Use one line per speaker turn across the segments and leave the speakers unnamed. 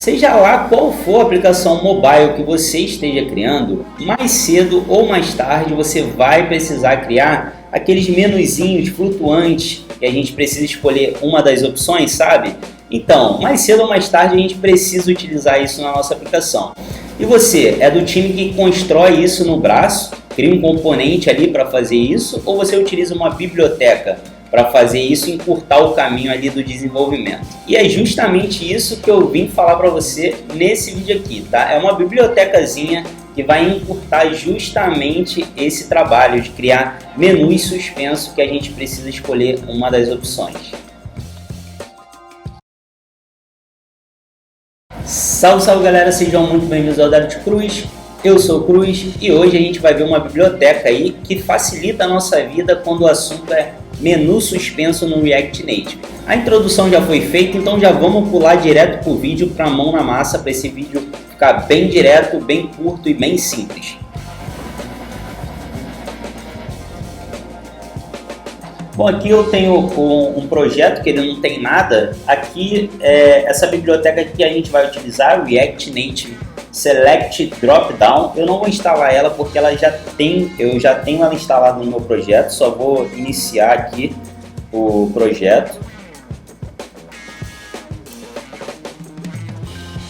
Seja lá qual for a aplicação mobile que você esteja criando, mais cedo ou mais tarde você vai precisar criar aqueles menuzinhos flutuantes que a gente precisa escolher uma das opções, sabe? Então, mais cedo ou mais tarde a gente precisa utilizar isso na nossa aplicação. E você é do time que constrói isso no braço, cria um componente ali para fazer isso, ou você utiliza uma biblioteca para fazer isso e encurtar o caminho ali do desenvolvimento? E é justamente isso que eu vim falar para você nesse vídeo aqui, tá? É uma bibliotecazinha que vai encurtar justamente esse trabalho de criar menus suspenso que a gente precisa escolher uma das opções. Salve, salve galera, sejam muito bem-vindos ao Dario Cruz. Eu sou o Cruz e hoje a gente vai ver uma biblioteca aí que facilita a nossa vida quando o assunto é menu suspenso no React Native. A introdução já foi feita, então já vamos pular direto para o vídeo, para a mão na massa, para esse vídeo ficar bem direto, bem curto e bem simples. Bom, aqui eu tenho um projeto que ele não tem nada. Aqui, essa biblioteca que a gente vai utilizar, React Native Select Dropdown, eu não vou instalar ela porque eu já tenho ela instalada no meu projeto, só vou iniciar aqui o projeto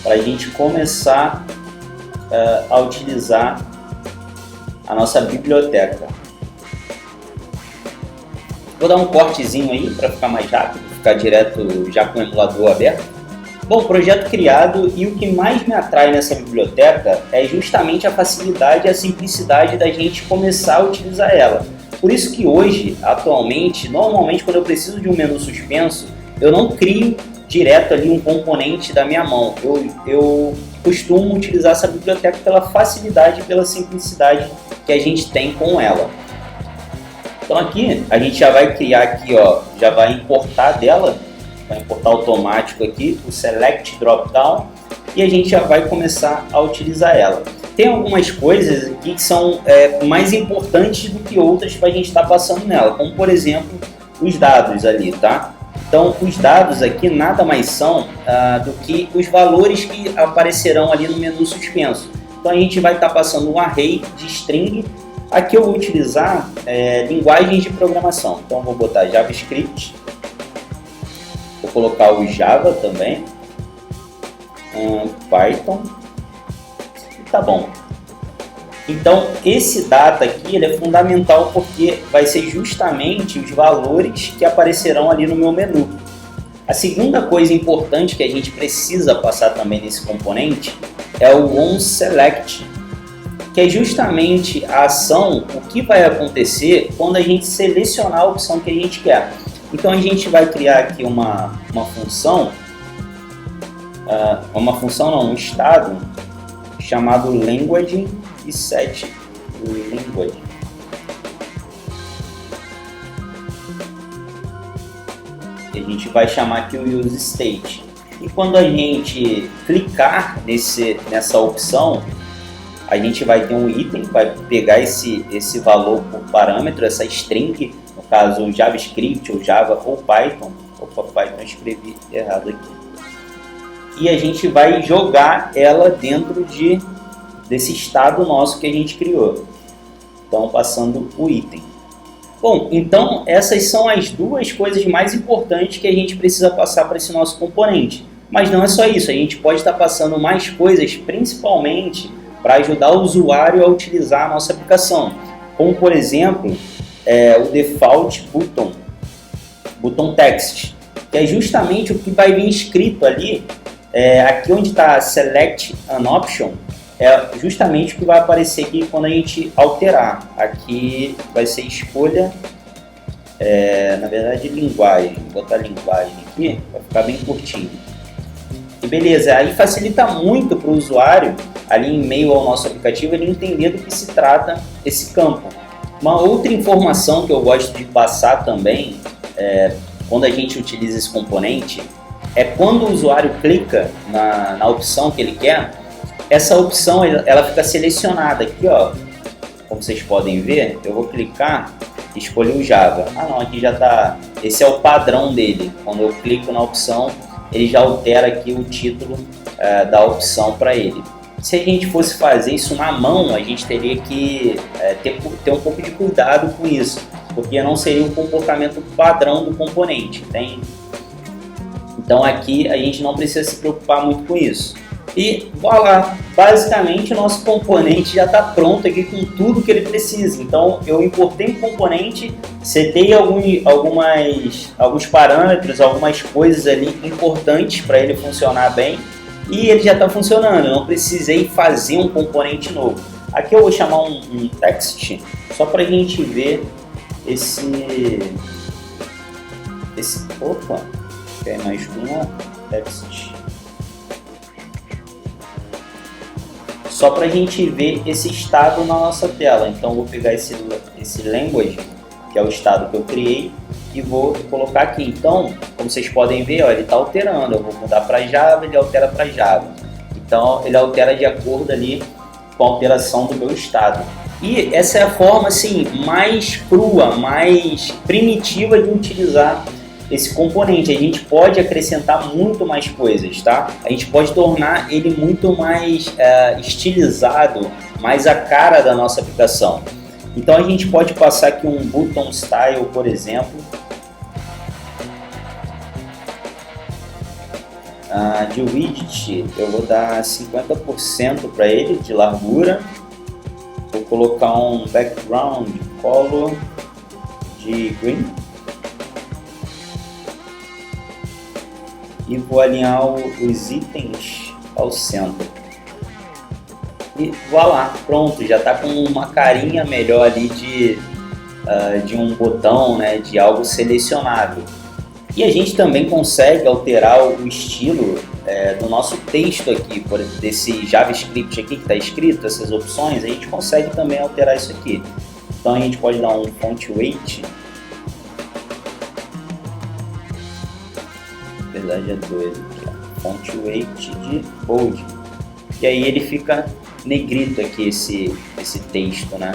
para a gente começar a utilizar a nossa biblioteca. Vou dar um cortezinho aí para ficar mais rápido, ficar direto já com o emulador aberto. Bom, projeto criado, e o que mais me atrai nessa biblioteca é justamente a facilidade e a simplicidade da gente começar a utilizar ela. Por isso que hoje, atualmente, normalmente quando eu preciso de um menu suspenso, eu não crio direto ali um componente da minha mão. Eu costumo utilizar essa biblioteca pela facilidade e pela simplicidade que a gente tem com ela. Então aqui a gente já vai criar aqui, ó, já vai importar dela. Vai importar automático aqui o Select Dropdown e a gente já vai começar a utilizar ela. Tem algumas coisas aqui que são mais importantes do que outras para a gente estar passando nela, como por exemplo os dados ali, tá? Então os dados aqui nada mais são do que os valores que aparecerão ali no menu suspenso. Então a gente vai estar passando um array de string. Aqui eu vou utilizar linguagens de programação, então eu vou botar JavaScript. Vou colocar o Java também, Python, tá bom. Então esse data aqui ele é fundamental porque vai ser justamente os valores que aparecerão ali no meu menu. A segunda coisa importante que a gente precisa passar também nesse componente é o onSelect, que é justamente a ação, o que vai acontecer quando a gente selecionar a opção que a gente quer. Então a gente vai criar aqui uma função, um estado chamado language e set language. E a gente vai chamar aqui o use state. E quando a gente clicar nessa opção, a gente vai ter um item, vai pegar esse valor por parâmetro, essa string, no caso o JavaScript, ou Java, ou Python. Opa, Python eu escrevi errado aqui. E a gente vai jogar ela dentro desse estado nosso que a gente criou. Então, passando o item. Bom, então essas são as duas coisas mais importantes que a gente precisa passar para esse nosso componente. Mas não é só isso, a gente pode estar passando mais coisas, principalmente para ajudar o usuário a utilizar a nossa aplicação, como por exemplo o default button text, que é justamente o que vai vir escrito ali, aqui onde está select an option, é justamente o que vai aparecer aqui quando a gente alterar. Aqui vai ser escolha, na verdade linguagem, vou botar linguagem aqui, vai ficar bem curtinho. E beleza, aí facilita muito para o usuário, ali em meio ao nosso aplicativo, ele entender do que se trata esse campo. Uma outra informação que eu gosto de passar também, quando a gente utiliza esse componente, é quando o usuário clica na opção que ele quer, essa opção ela fica selecionada aqui, ó. Como vocês podem ver, eu vou clicar e escolher o Java. Ah não, aqui já está, esse é o padrão dele. Quando eu clico na opção, ele já altera aqui o título da opção para ele. Se a gente fosse fazer isso na mão, a gente teria que ter um pouco de cuidado com isso, porque não seria um comportamento padrão do componente, entende? Então aqui a gente não precisa se preocupar muito com isso. E voilà, basicamente o nosso componente já está pronto aqui com tudo que ele precisa. Então eu importei um componente, setei alguns parâmetros, algumas coisas ali importantes para ele funcionar bem, e ele já está funcionando. Eu não precisei fazer um componente novo. Aqui eu vou chamar um text, só para a gente ver opa, quer mais uma text. Só para a gente ver esse estado na nossa tela. Então vou pegar esse language, que é o estado que eu criei, e vou colocar aqui. Então, como vocês podem ver, ó, ele está alterando. Eu vou mudar para Java, ele altera para Java. Então ele altera de acordo ali com a alteração do meu estado. E essa é a forma assim mais crua, mais primitiva de utilizar esse componente. A gente pode acrescentar muito mais coisas, tá? A gente pode tornar ele muito mais estilizado, mais a cara da nossa aplicação. Então a gente pode passar aqui um button style, por exemplo. De widget eu vou dar 50% para ele de largura. Vou colocar um background color de green. E vou alinhar os itens ao centro. E voilà, pronto, já está com uma carinha melhor ali de um botão, né, de algo selecionável. E a gente também consegue alterar o estilo do nosso texto aqui, desse JavaScript aqui que está escrito, essas opções, a gente consegue também alterar isso aqui. Então a gente pode dar um font weight. Na verdade é 2 aqui, ó. Font weight de bold, e aí ele fica negrito aqui esse texto, né?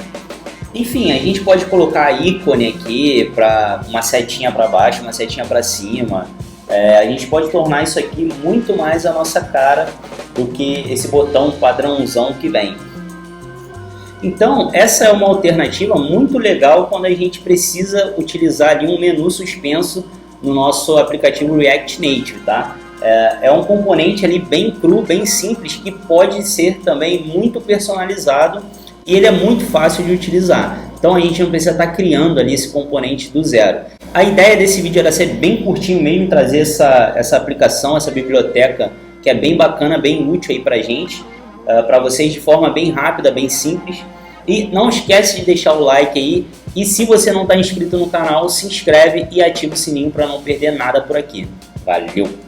Enfim, a gente pode colocar ícone aqui para uma setinha para baixo, uma setinha para cima. A gente pode tornar isso aqui muito mais a nossa cara do que esse botão padrãozão que vem. Então essa é uma alternativa muito legal quando a gente precisa utilizar ali um menu suspenso no nosso aplicativo React Native, tá? É um componente ali bem cru, bem simples, que pode ser também muito personalizado, e ele é muito fácil de utilizar. Então a gente não precisa estar criando ali esse componente do zero. A ideia desse vídeo era ser bem curtinho mesmo, trazer essa aplicação, essa biblioteca que é bem bacana, bem útil aí pra gente, para vocês de forma bem rápida, bem simples. E não esquece de deixar o like aí. E se você não está inscrito no canal, se inscreve e ativa o sininho para não perder nada por aqui. Valeu!